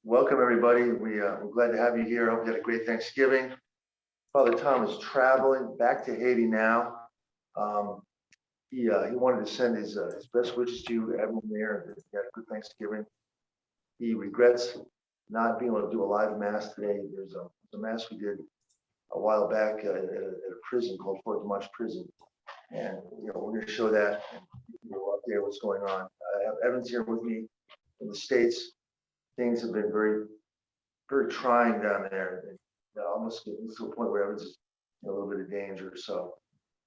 Welcome, everybody. We're glad to have you here. I hope you had a great Thanksgiving. Father Tom is traveling back to Haiti now. Um, he wanted to send his best wishes to you, everyone there. That you had a good Thanksgiving. He regrets not being able to do a live mass today. There's a mass we did a while back at a prison called Fort Demuch Prison, and we're going to show that and up there what's going on. Evan's here with me in the States. Things have been very trying down there. Almost getting to a point where everyone's in a little bit of danger. So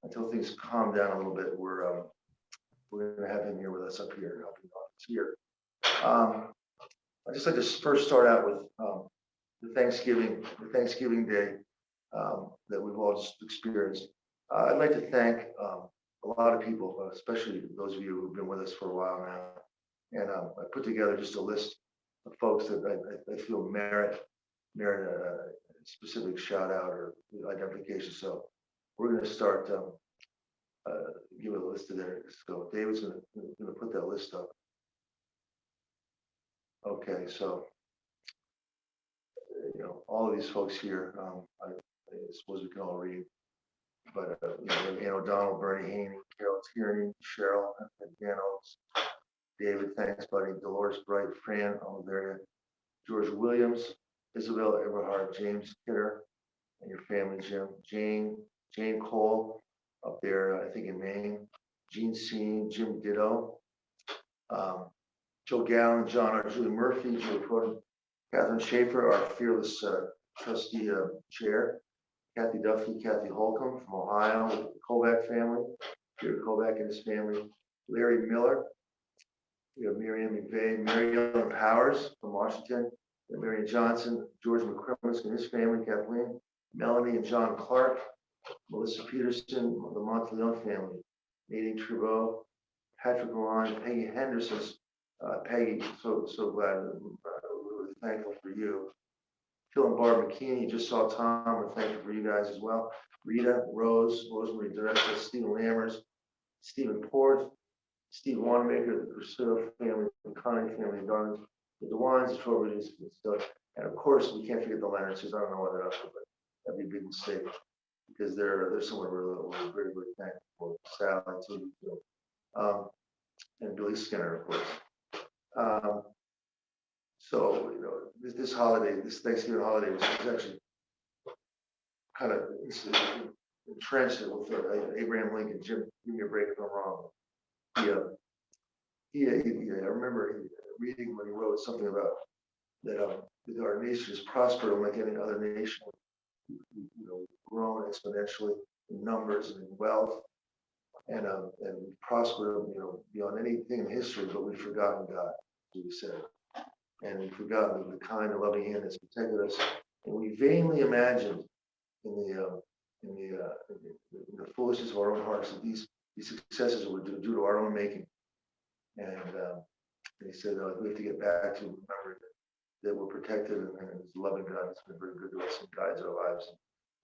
until things calm down a little bit, we're going to have him here with us up here, helping us here. I'd just like to first start out with the Thanksgiving Day that we've all just experienced. I'd like to thank a lot of people, especially those of you who've been with us for a while now. And I put together just a list of folks that I feel merit a specific shout out or identification. So we're going to start give a list of there. So David's going to put that list up. Okay, so all of these folks here, I suppose we can all read, but Ann O'Donnell, Bernie Haney, Carol Tierney, Cheryl, Dan Oaks, David, thanks, buddy, Dolores Bright, Fran Oliveria, George Williams, Isabel Everhart, James Kidder, and your family, Jane Cole, up there, I think in Maine, Gene Seen, Jim Ditto, Joe Gallen, John R. Julie Murphy, Joe Proden, Catherine Schaefer, our fearless trustee chair, Kathy Duffy, Kathy Holcomb from Ohio, the Kovac family, Peter Kovac and his family, Larry Miller, we have Miriam McVeigh, Mary Ellen Powers from Washington, Marion Johnson, George McCrimmon and his family, Kathleen, Melanie and John Clark, Melissa Peterson, the Monteleone family, Nadine Trudeau, Patrick Rowan, Peggy Henderson. Peggy, so glad, really thankful for you. Phil and Barb McKean, you just saw Tom, we're thankful for you guys as well. Rita, Rosemary Director, Stephen Lammers, Stephen Port, Steve Wanamaker, the Priscilla family, the Connie family, Darlings, the DeWines, the Trowbridges, and of course, we can't forget the Leonards, because I don't know what they're up to, but that'd be a big mistake, because they're someone we're very, very thankful for. Sally, too, and Billy Skinner, of course. So, this holiday, this Thanksgiving holiday was actually kind of entrenched with Abraham Lincoln. Jim, give me a break if I'm wrong. I remember reading when he wrote something about that our nation is prospered unlike any other nation, grown exponentially in numbers and in wealth, and prospered, beyond anything in history, but we've forgotten God, as we said, and we've forgotten the kind and loving hand that's protected us, and we vainly imagined in the foolishness of our own hearts that these successes were due to our own making. And he said we have to get back to remember that we're protected and his loving God has been very good to us and guides our lives.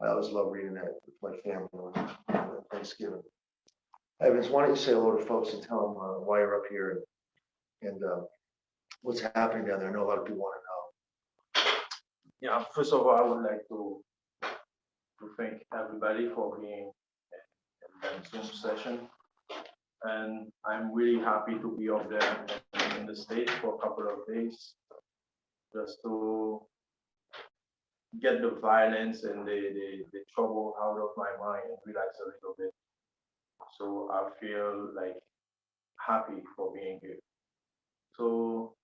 I always love reading that with my family on Thanksgiving. Evans, why don't you say hello to folks and tell them why you're up here and what's happening down there? I know a lot of people want to know. Yeah, first of all, I would like to thank everybody for being in that Zoom session. And I'm really happy to be up there in the States for a couple of days, just to get the violence and the trouble out of my mind and relax a little bit. So I feel like happy for being here. So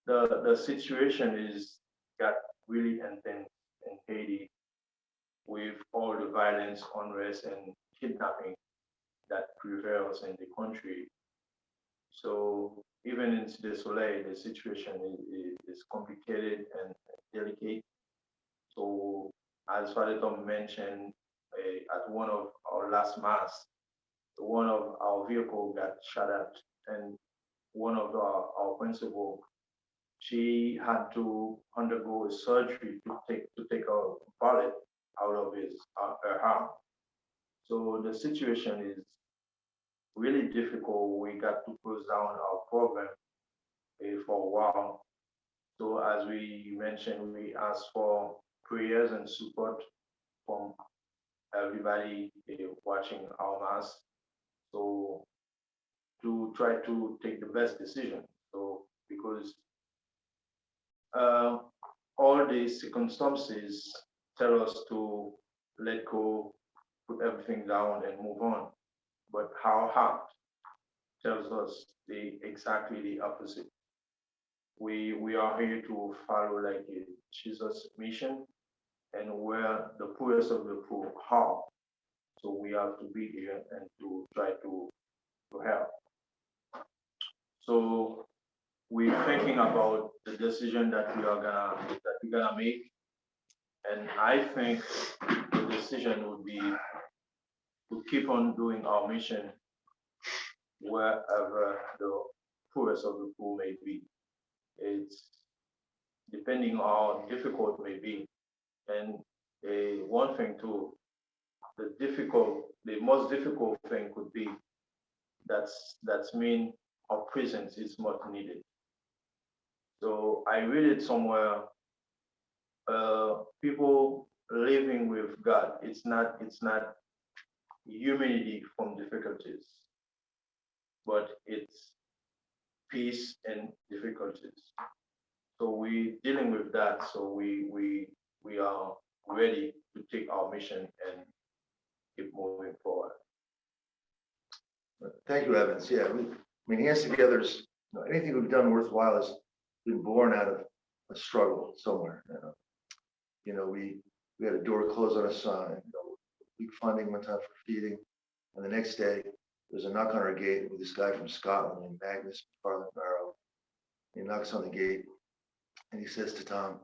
the situation is got really intense in Haiti with all the violence, unrest, and kidnapping that prevails in the country. So even in the Soleil, the situation is complicated and delicate. So as Father Tom mentioned, at one of our last mass, one of our vehicle got shot at, and one of our principal, she had to undergo a surgery to take a bullet out of her arm. So the situation is really difficult. We got to close down our program for a while. So as we mentioned, we ask for prayers and support from everybody watching our mass. So to try to take the best decision. So because uh, all these circumstances tell us to let go, put everything down, and move on. But our heart tells us the exactly the opposite. We are here to follow like a Jesus mission, and where the poorest of the poor are. So we have to be here and to try to help. So we're thinking about the decision that we're gonna make, and I think the decision would be to keep on doing our mission wherever the poorest of the poor may be. It's depending on how difficult it may be. And one thing too, the most difficult thing could be that's mean our presence is much needed. So I read it somewhere, people living with God, it's not immunity from difficulties, but it's peace and difficulties. So we dealing with that. So we are ready to take our mission and keep moving forward. Thank you, Evans. Yeah, I mean, Hands Together is, anything we've done worthwhile has been born out of a struggle somewhere. We had a door closed on a sign, weak funding one time for feeding, and the next day there's a knock on our gate with this guy from Scotland named Magnus Farland Barrow. He knocks on the gate and he says to Tom,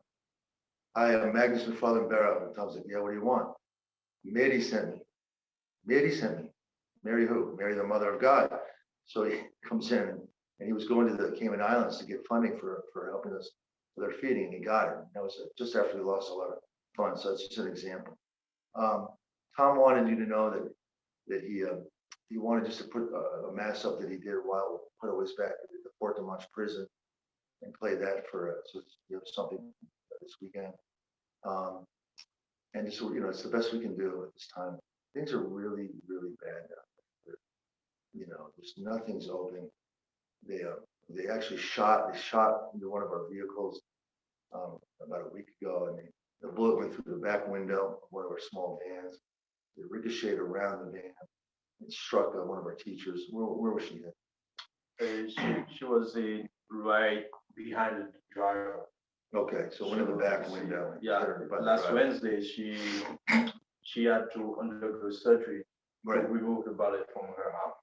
"Hi, I'm Magnus McFarland Barrow." And Tom's like, "Yeah, what do you want?" "Mary sent me. Mary sent me." "Mary who?" "Mary, the mother of God." So he comes in and he was going to the Cayman Islands to get funding for helping us with our feeding, and he got it. That was just after we lost a lot of funds. So it's just an example. Tom wanted you to know that he wanted just to put a mass up that he did a while, quite a ways back at the Fort de Manche prison, and play that for so you have something this weekend. Um, and just it's the best we can do at this time. Things are really, really bad now. There's nothing's open. They actually shot into one of our vehicles about a week ago, and the bullet went through the back window of one of our small vans. It ricocheted around the van and struck one of our teachers. Where was she? She was right behind the driver. Okay, so one in the back window. Yeah, last Wednesday she had to undergo surgery to remove the bullet from her arm.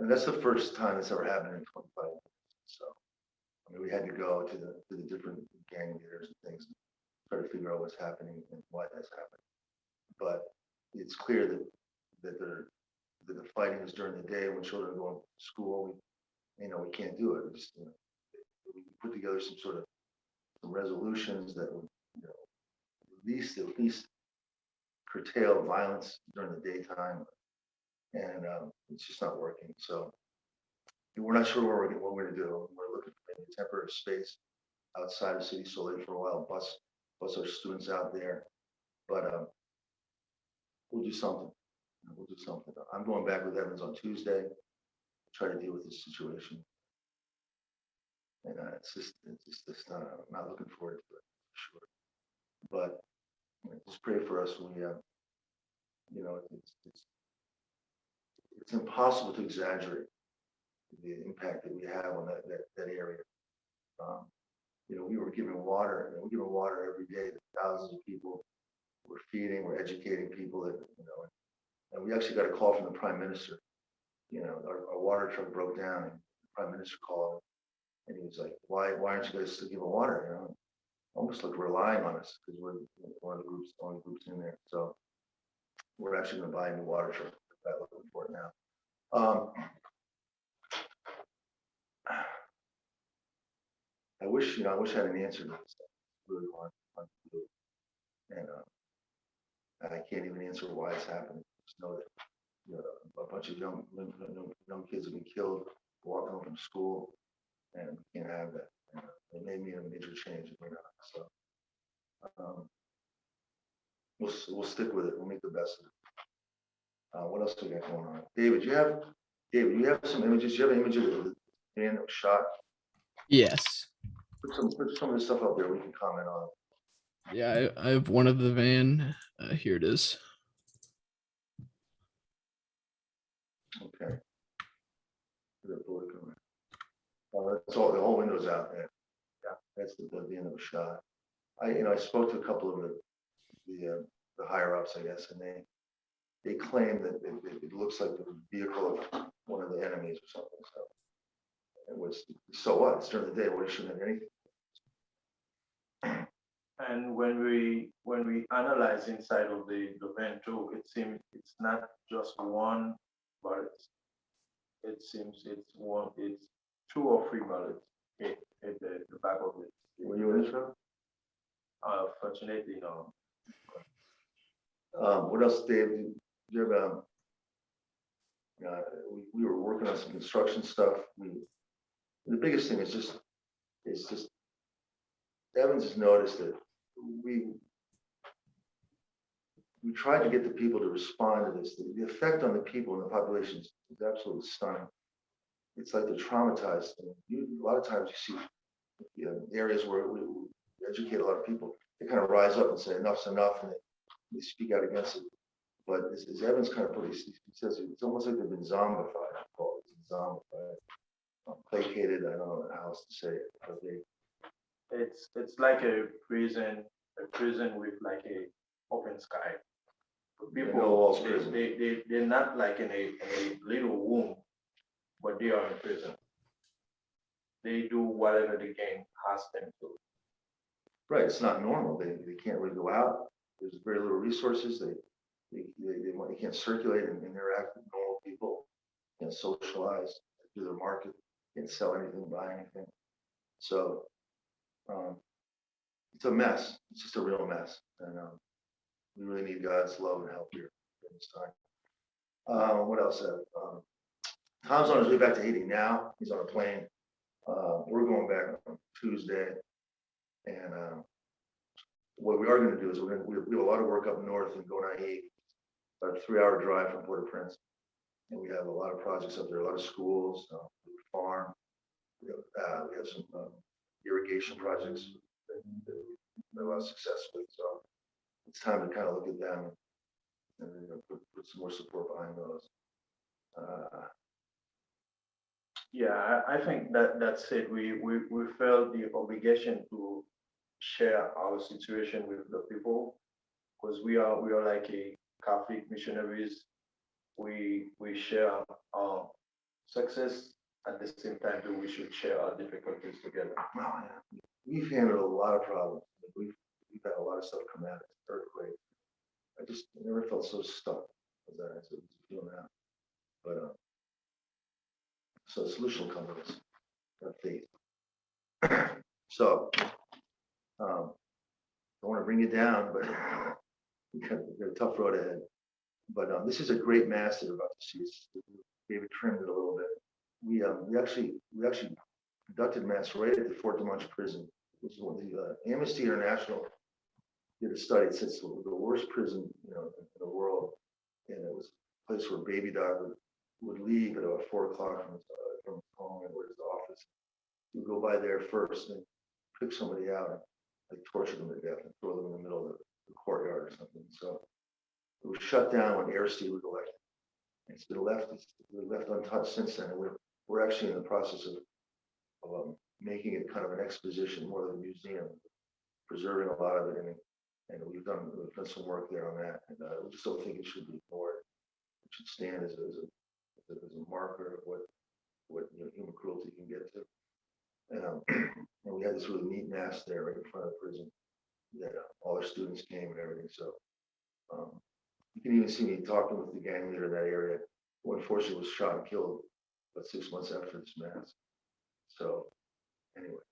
And that's the first time it's ever happened in 25 years. So, I mean, we had to go to the different gang leaders and things, and try to figure out what's happening and why that's happening. But it's clear that the fighting is during the day when children are going to school. We can't do it. We put together some resolutions that would, at least curtail violence during the daytime, and it's just not working. So we're not sure what we're going to do. We're looking for a temporary space outside of City Soleil for a while, bus our students out there, but we'll do something. We'll do something. I'm going back with Evans on Tuesday, try to deal with this situation. And it's not, I'm not looking forward to it, for sure. But just pray for us. It's impossible to exaggerate the impact that we have on that area. We were giving water. We're giving water every day to thousands of people. We're feeding. We're educating people. And we actually got a call from the Prime Minister. Our water truck broke down, and the Prime Minister called, and he was like, "Why aren't you guys still giving water?" Almost like relying on us because we're one of the only groups in there. So we're actually going to buy a new water truck. I'm looking for it now. I wish I had an answer to this. I really want to do it, and I can't even answer why it's happening. Just know that a bunch of young kids have been killed walking home from school, and we can't have that. It may mean a major change, it may not. So um, we'll stick with it. We'll make the best of it. What else do we got going on? David, you have some images. You have an image of the man that was shot. Yes. Put some of the stuff up there we can comment on. Yeah, I have one of the van. Here it is. Okay. That's all. The whole window's out there. Yeah, that's the end of the shot. I spoke to a couple of the higher ups, I guess, and they claim that it looks like the vehicle of one of the enemies or something. So it was. So what? It's during the day. What shouldn't have anything. And when we analyze inside of the van too, it seems it's not just one, but it seems it's 2 or 3 bullets hit the back of it. Were you in this room? Fortunately, no. What else, Dave? You have we were working on some construction stuff. The biggest thing is just Evans has noticed that we tried to get the people to respond to this. The effect on the people and the population is absolutely stunning. It's like they're traumatized. A lot of times you see areas where we educate a lot of people. They kind of rise up and say enough's enough, and they speak out against it. But as Evans kind of put it, he says it's almost like they've been zombified. I call it zombified, placated. I don't know how else to say it. But It's like a prison with like a open sky. People, they're not like in a little room, but they are in prison. They do whatever the game asks them to. right, it's not normal. They can't really go out. There's very little resources. They can't circulate and interact with normal people. Can't socialize, do their market, can't sell anything, buy anything. So it's a mess. It's just a real mess, and we really need God's love and help here in this time. What else? Tom's on his way back to Haiti now. He's on a plane. We're going back on Tuesday, and what we are going to do is we have a lot of work up north in Gonaïves, about a 3-hour drive from Port-au-Prince, and we have a lot of projects up there, a lot of schools, farm. We have some irrigation projects that we've had a lot of success with. So it's time to kind of look at them and put some more support behind those. Yeah, I think that's it. We felt the obligation to share our situation with the people because we are like a Catholic missionaries. We share our success at the same time that we should share our difficulties together. Well, yeah. We've handled a lot of problems. We've had a lot of stuff come at us, earthquake. I just never felt so stuck as I feel now. But so the solution will come with us. Have faith. So I don't want to bring you down, but we've got a tough road ahead. But this is a great mass that we're about to see. David trimmed it a little bit. We actually conducted mass right at the Fort de Munch prison. This is one of the Amnesty International did a study. It said it's the worst prison in the world, and it was a place where Baby Doc would leave at about 4 o'clock from home and go to his office. He would go by there first and pick somebody out and like torture them to death and throw them in the middle of the courtyard or something. So it was shut down when Aristide was elected. It's been left untouched since then. And we're actually in the process of making it kind of an exposition, more than a museum, preserving a lot of it, and we've done some work there on that. And we just don't think it should be ignored. It should stand as a marker of what human cruelty can get to. And we had this really neat mass there right in front of the prison that all our students came and everything. So you can even see me talking with the gang leader in that area, who unfortunately was shot and killed about 6 months after this mass. So anyway,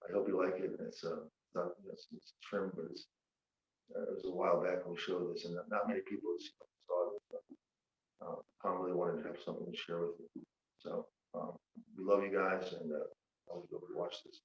I hope you like it. It's trimmed, but it was a while back when we showed this, and not many people saw it. Tom really wanted to have something to share with you. So we love you guys, and I'll be able to watch this.